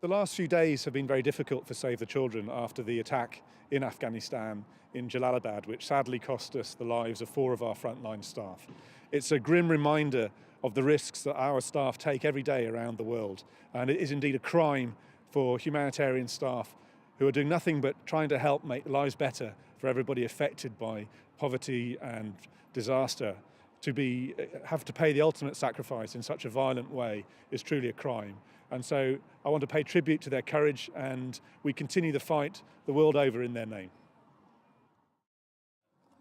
The last few days have been very difficult for Save the Children after the attack in Afghanistan in Jalalabad, which sadly cost us the lives of 4 of our frontline staff. It's a grim reminder of the risks that our staff take every day around the world, and it is indeed a crime for humanitarian staff who are doing nothing but trying to help make lives better for everybody affected by poverty and disaster. Have to pay the ultimate sacrifice in such a violent way is truly a crime. And so I want to pay tribute to their courage, and we continue the fight the world over in their name.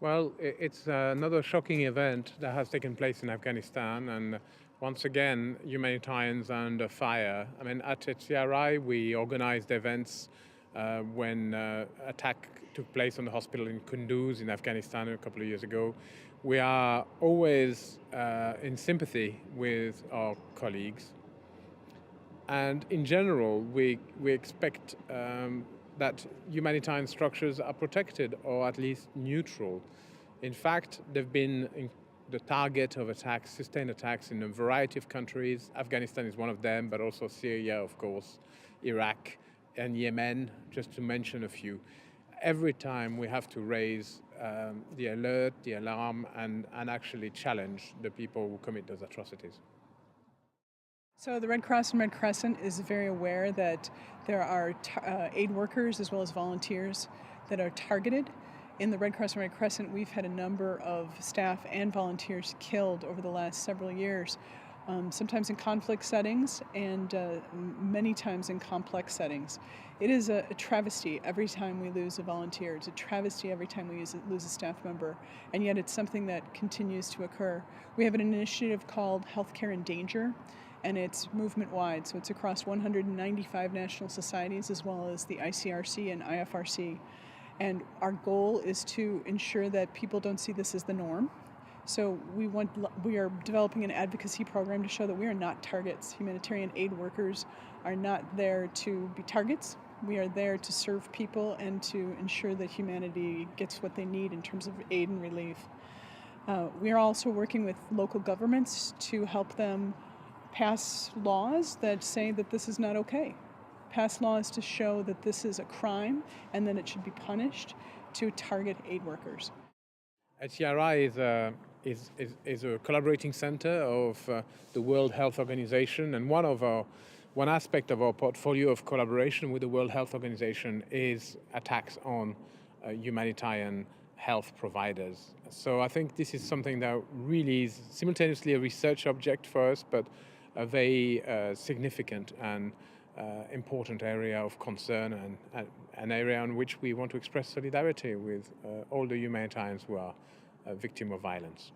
Well, it's another shocking event that has taken place in Afghanistan, and once again, humanitarians are under fire. I mean, at HCRI, we organized events when attack took place on the hospital in Kunduz in Afghanistan a couple of years ago. We are always in sympathy with our colleagues. And in general, we expect that humanitarian structures are protected or at least neutral. In fact, they've been the target of attacks, sustained attacks in a variety of countries. Afghanistan is one of them, but also Syria, of course, Iraq, and Yemen, just to mention a few. Every time we have to raise the alert, the alarm, and actually challenge the people who commit those atrocities. So the Red Cross and Red Crescent is very aware that there are aid workers as well as volunteers that are targeted. In the Red Cross and Red Crescent, we've had a number of staff and volunteers killed over the last several years, sometimes in conflict settings and many times in complex settings. It is a travesty every time we lose a volunteer. It's a travesty every time we lose a staff member, and yet it's something that continues to occur. We have an initiative called Healthcare in Danger, and it's movement-wide, so it's across 195 national societies as well as the ICRC and IFRC. And our goal is to ensure that people don't see this as the norm. So we are developing an advocacy program to show that we are not targets. Humanitarian aid workers are not there to be targets. We are there to serve people and to ensure that humanity gets what they need in terms of aid and relief. We are also working with local governments to help them pass laws that say that this is not okay. Pass laws to show that this is a crime and that it should be punished to target aid workers. HCRI is a collaborating center of the World Health Organization, and one aspect of our portfolio of collaboration with the World Health Organization is attacks on humanitarian health providers. So I think this is something that really is simultaneously a research object for us, but a very significant and important area of concern, and an area on which we want to express solidarity with all the humanitarians who are victims of violence.